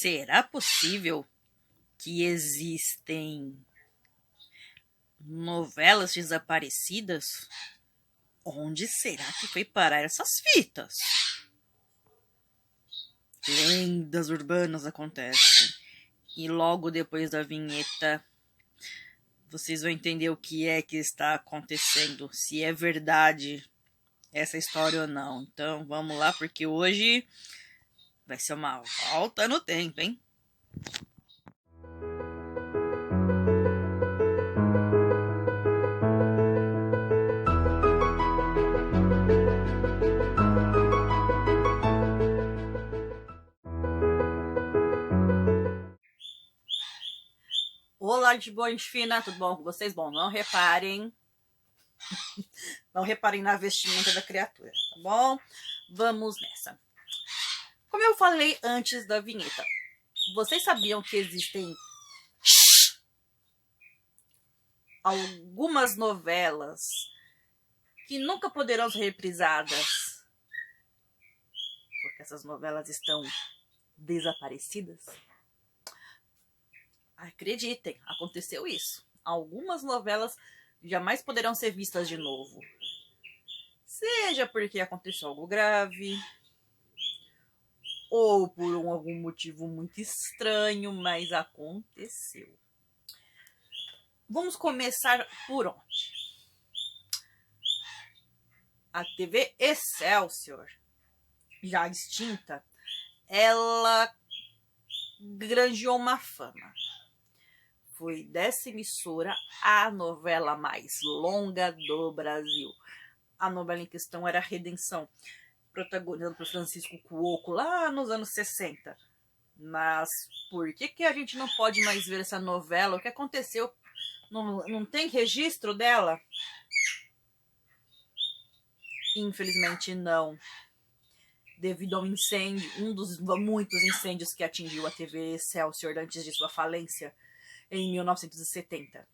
Será possível que existem novelas desaparecidas? Onde será que foi parar essas fitas? Lendas urbanas acontecem. E logo depois da vinheta, vocês vão entender o que é que está acontecendo. Se é verdade essa história ou não. Então vamos lá, porque hoje vai ser uma volta no tempo, hein? Olá, de boa, gente fina, tudo bom com vocês? Bom, não reparem na vestimenta da criatura, tá bom? Vamos nessa. Como eu falei antes da vinheta, vocês sabiam que existem algumas novelas que nunca poderão ser reprisadas porque essas novelas estão desaparecidas? Acreditem, aconteceu isso. Algumas novelas jamais poderão ser vistas de novo. Seja porque aconteceu algo grave, ou por algum motivo muito estranho, mas aconteceu. Vamos começar por onde? A TV Excelsior, já extinta, ela granjeou uma fama. Foi dessa emissora a novela mais longa do Brasil. A novela em questão era Redenção, protagonizada por Francisco Cuoco lá nos anos 60. Mas por que a gente não pode mais ver essa novela? O que aconteceu? Não tem registro dela? Infelizmente não. Devido ao incêndio, um dos muitos incêndios que atingiu a TV Excelsior antes de sua falência, em 1970.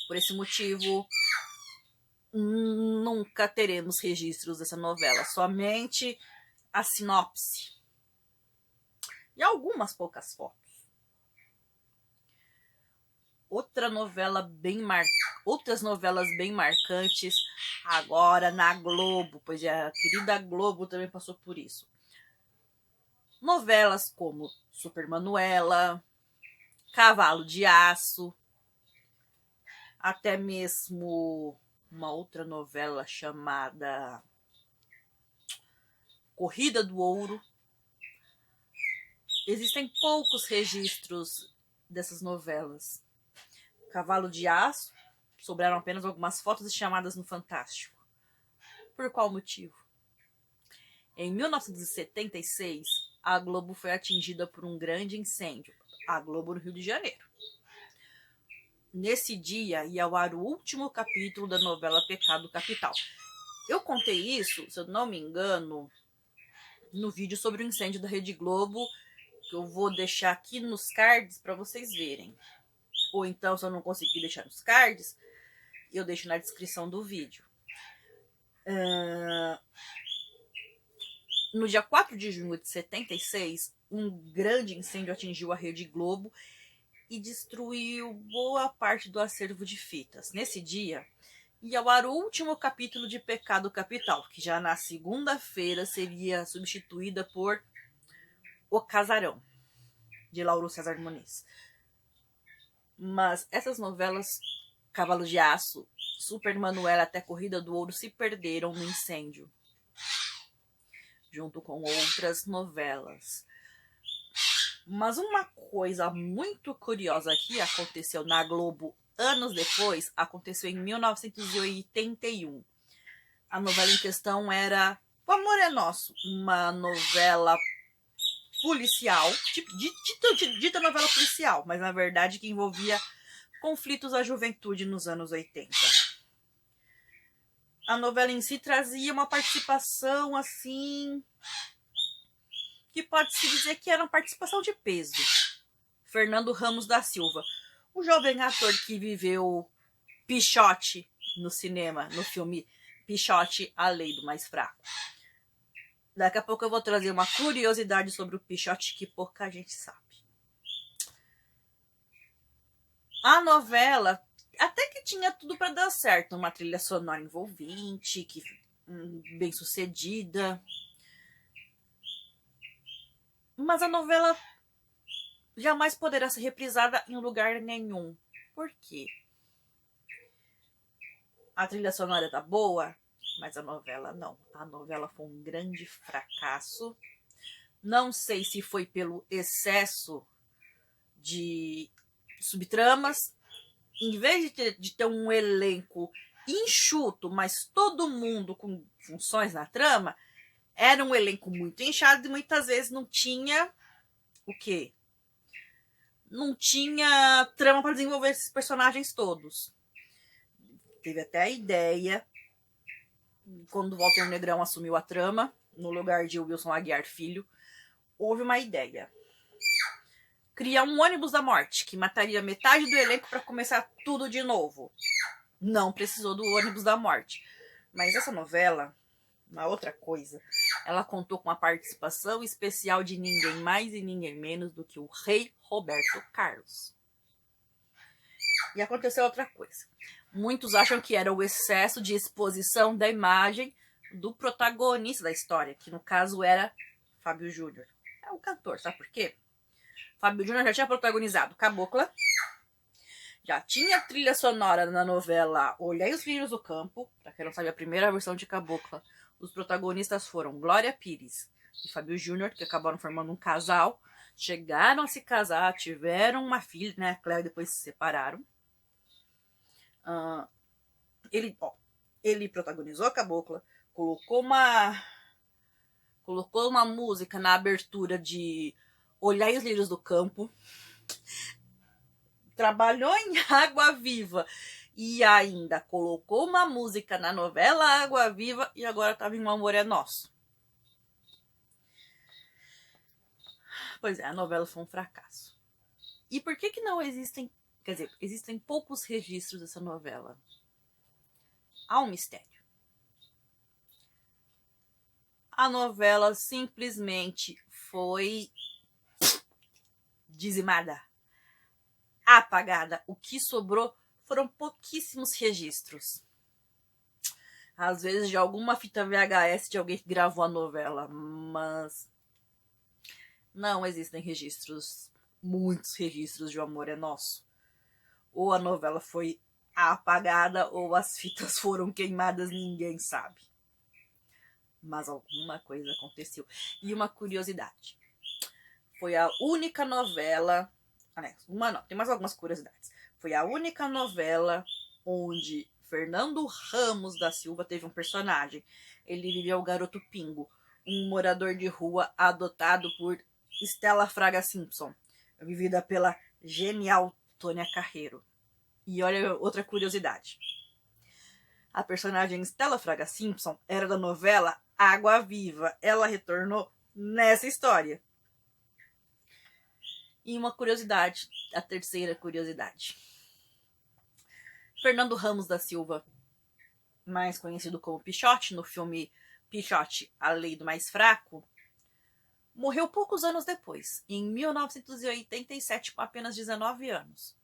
Por esse motivo, nunca teremos registros dessa novela, somente a sinopse e algumas poucas fotos. Outras novelas bem marcantes agora na Globo, pois a querida Globo também passou por isso. Novelas como Super Manuela, Cavalo de Aço, até mesmo uma outra novela chamada Corrida do Ouro. Existem poucos registros dessas novelas. Cavalo de Aço, sobraram apenas algumas fotos e chamadas no Fantástico. Por qual motivo? Em 1976, a Globo foi atingida por um grande incêndio. A Globo no Rio de Janeiro. Nesse dia ia ao ar o último capítulo da novela Pecado Capital. Eu contei isso, se eu não me engano, no vídeo sobre o incêndio da Rede Globo, que eu vou deixar aqui nos cards para vocês verem. Ou então, se eu não conseguir deixar nos cards, eu deixo na descrição do vídeo. No dia 4 de junho de 76, um grande incêndio atingiu a Rede Globo e destruiu boa parte do acervo de fitas. Nesse dia, ia ao ar o último capítulo de Pecado Capital, que já na segunda-feira seria substituída por O Casarão, de Lauro César Muniz. Mas essas novelas, Cavalo de Aço, Super Manuela até Corrida do Ouro, se perderam no incêndio, junto com outras novelas. Mas uma coisa muito curiosa que aconteceu na Globo anos depois, aconteceu em 1981. A novela em questão era O Amor é Nosso, uma novela policial, dita novela policial, mas na verdade que envolvia conflitos à juventude nos anos 80. A novela em si trazia uma participação assim, que pode-se dizer que era uma participação de peso. Fernando Ramos da Silva, o jovem ator que viveu Pichote no cinema, no filme Pichote, A Lei do Mais Fraco. Daqui a pouco eu vou trazer uma curiosidade sobre o Pichote que pouca gente sabe. A novela até que tinha tudo para dar certo. Uma trilha sonora envolvente, bem sucedida. Mas a novela jamais poderá ser reprisada em lugar nenhum. Por quê? A trilha sonora tá boa, mas a novela não. A novela foi um grande fracasso. Não sei se foi pelo excesso de subtramas. Em vez de ter um elenco enxuto, mas todo mundo com funções na trama, era um elenco muito inchado e muitas vezes não tinha o quê? Não tinha trama para desenvolver esses personagens todos. Teve até a ideia, quando o Walter Negrão assumiu a trama, no lugar de Wilson Aguiar Filho, houve uma ideia. Criar um ônibus da morte, que mataria metade do elenco para começar tudo de novo. Não precisou do ônibus da morte. Mas essa novela, uma outra coisa, ela contou com a participação especial de ninguém mais e ninguém menos do que o rei Roberto Carlos. E aconteceu outra coisa. Muitos acham que era o excesso de exposição da imagem do protagonista da história, que no caso era Fábio Júnior. É o cantor, sabe por quê? Fábio Júnior já tinha protagonizado Cabocla, já tinha trilha sonora na novela Olhai os Filhos do Campo. Pra quem não sabe, a primeira versão de Cabocla, os protagonistas foram Glória Pires e Fábio Júnior, que acabaram formando um casal. Chegaram a se casar, tiveram uma filha, né? A Cléo, depois se separaram. Ele protagonizou a Cabocla, colocou uma música na abertura de Olhai os Lírios do Campo, trabalhou em Água Viva e ainda colocou uma música na novela Água Viva e agora estava em O Amor é Nosso. Pois é, a novela foi um fracasso. E por que não existem, quer dizer, existem poucos registros dessa novela? Há um mistério. A novela simplesmente foi dizimada, apagada. O que sobrou foram pouquíssimos registros. Às vezes de alguma fita VHS de alguém que gravou a novela, mas não existem registros, muitos registros de O Amor é Nosso. Ou a novela foi apagada ou as fitas foram queimadas, ninguém sabe. Mas alguma coisa aconteceu. E uma curiosidade. Foi a única novela... tem mais algumas curiosidades. Foi a única novela onde Fernando Ramos da Silva teve um personagem. Ele vivia o Garoto Pingo, um morador de rua adotado por Estela Fraga Simpson, vivida pela genial Tônia Carreiro. E olha outra curiosidade. A personagem Estela Fraga Simpson era da novela Água Viva. Ela retornou nessa história. E uma curiosidade, a terceira curiosidade. Fernando Ramos da Silva, mais conhecido como Pichote, no filme Pichote, A Lei do Mais Fraco, morreu poucos anos depois, em 1987, com apenas 19 anos.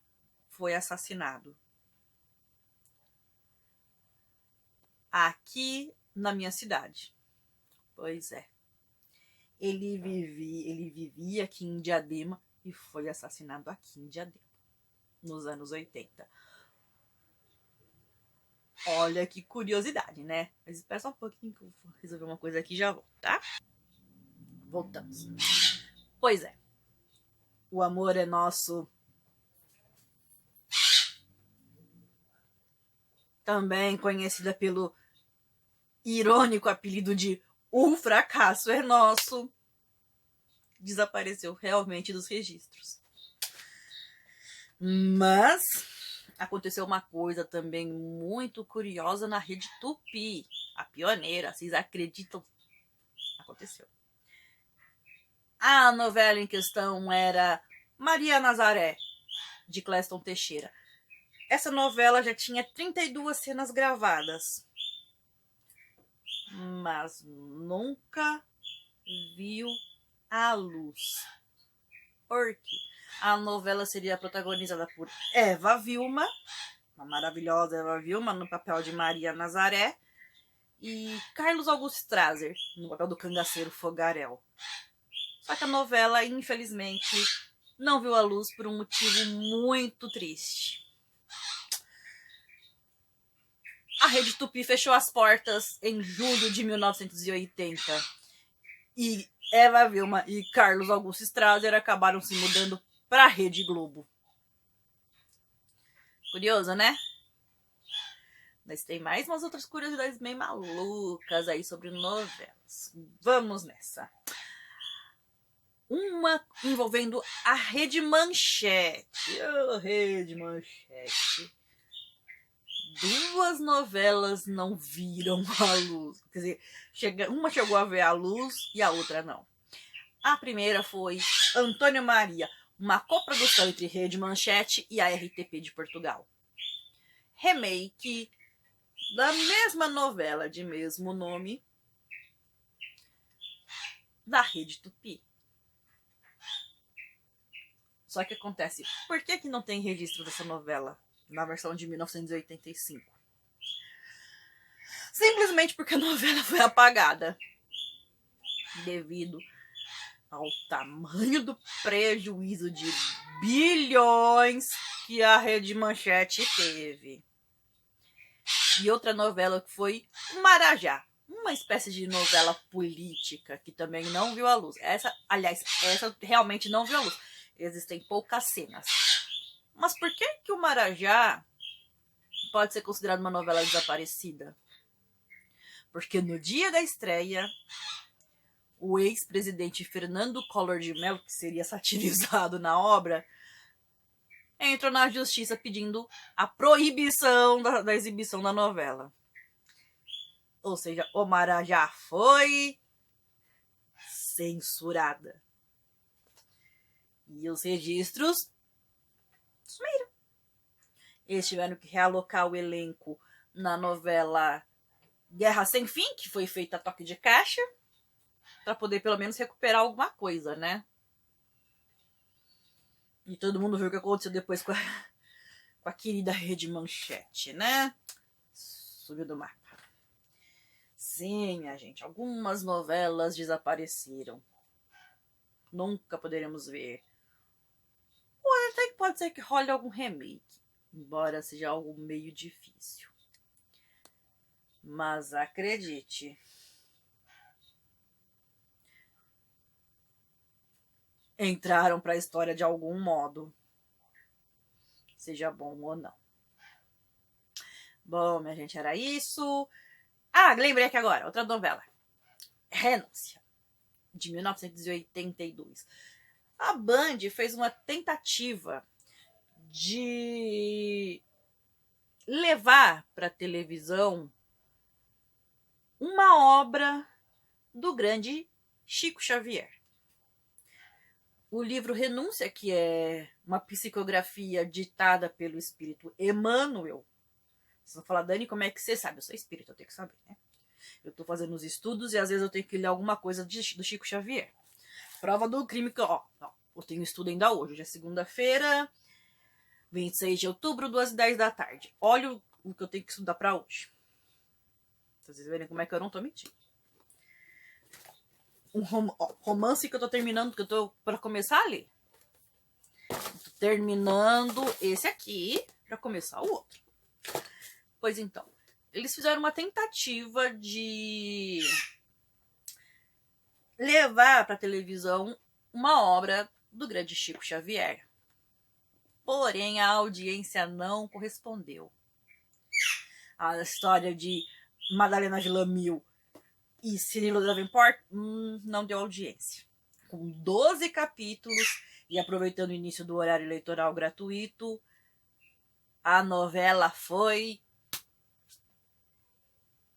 Foi assassinado. Aqui na minha cidade. Pois é. Ele vivia aqui em Diadema e foi assassinado aqui em Diadema, nos anos 80. Olha que curiosidade, né? Mas espera só um pouquinho que eu vou resolver uma coisa aqui e já volto, tá? Voltamos. Pois é. O Amor é Nosso também conhecida pelo irônico apelido de O Fracasso é Nosso, desapareceu realmente dos registros. Mas aconteceu uma coisa também muito curiosa na Rede Tupi, a pioneira, vocês acreditam? Aconteceu. A novela em questão era Maria Nazaré, de Cléston Teixeira. Essa novela já tinha 32 cenas gravadas, mas nunca viu a luz. Porque a novela seria protagonizada por Eva Vilma, uma maravilhosa Eva Vilma, no papel de Maria Nazaré, e Carlos Augusto Strasser, no papel do cangaceiro Fogarel. Só que a novela, infelizmente, não viu a luz por um motivo muito triste. A Rede Tupi fechou as portas em julho de 1980. E Eva Vilma e Carlos Augusto Strasser acabaram se mudando para a Rede Globo. Curioso, né? Mas tem mais umas outras curiosidades meio malucas aí sobre novelas. Vamos nessa. Uma envolvendo a Rede Manchete. Oh, Rede Manchete. Duas novelas não viram a luz. Quer dizer, uma chegou a ver a luz e a outra não. A primeira foi Antônio Maria, uma coprodução entre Rede Manchete e a RTP de Portugal. Remake da mesma novela de mesmo nome da Rede Tupi. Só que acontece, por que não tem registro dessa novela na versão de 1985? Simplesmente porque a novela foi apagada devido ao tamanho do prejuízo de bilhões que a Rede Manchete teve. E outra novela que foi Marajá, uma espécie de novela política que também não viu a luz. Essa realmente não viu a luz. Existem poucas cenas. Mas por que o Marajá pode ser considerado uma novela desaparecida? Porque no dia da estreia, o ex-presidente Fernando Collor de Mello, que seria satirizado na obra, entrou na justiça pedindo a proibição da exibição da novela. Ou seja, o Marajá foi censurada. E os registros sumiram. Eles tiveram que realocar o elenco na novela Guerra Sem Fim, que foi feita a toque de caixa, para poder pelo menos recuperar alguma coisa, né? E todo mundo viu o que aconteceu depois com a querida Rede Manchete, né? Subiu do mapa. Sim, minha gente, algumas novelas desapareceram. Nunca poderemos ver. Ou até que pode ser que role algum remake, embora seja algo meio difícil. Mas acredite, entraram para a história de algum modo, seja bom ou não. Bom, minha gente, era isso. Ah, lembrei aqui agora, outra novela. Renúncia, de 1982. A Band fez uma tentativa de levar para televisão uma obra do grande Chico Xavier. O livro Renúncia, que é uma psicografia ditada pelo espírito Emmanuel. Vocês vão falar, Dani, como é que você sabe? Eu sou espírito, eu tenho que saber, né? Eu tô fazendo os estudos e às vezes eu tenho que ler alguma coisa do Chico Xavier. Prova do crime que, eu tenho estudo ainda hoje. Hoje é segunda-feira, 26 de outubro, 2h10 da tarde. Olha o que eu tenho que estudar pra hoje. Pra vocês verem como é que eu não tô mentindo. Um romance que eu tô terminando, que eu tô pra começar a ler. Tô terminando esse aqui pra começar o outro. Pois então, eles fizeram uma tentativa de levar pra televisão uma obra do grande Chico Xavier. Porém, a audiência não correspondeu. A história de Madalena Villamil e Cirilo Davenport não deu audiência. Com 12 capítulos e aproveitando o início do horário eleitoral gratuito, a novela foi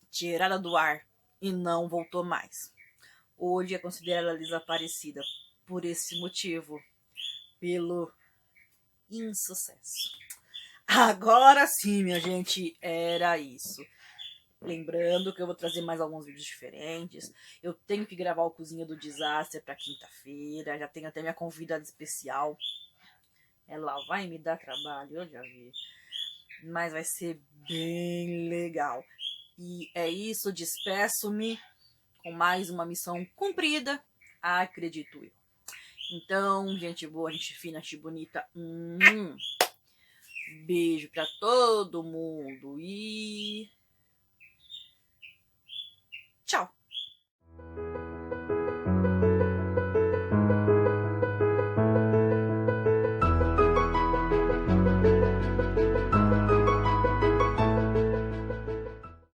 tirada do ar e não voltou mais. Hoje é considerada desaparecida por esse motivo, pelo insucesso. Agora sim, minha gente, era isso. Lembrando que eu vou trazer mais alguns vídeos diferentes. Eu tenho que gravar o Cozinha do Desastre para quinta-feira. Já tenho até minha convidada especial. Ela vai me dar trabalho, eu já vi. Mas vai ser bem legal. E é isso, despeço-me com mais uma missão cumprida, acredito eu. Então, gente boa, gente fina, gente bonita. Beijo pra todo mundo e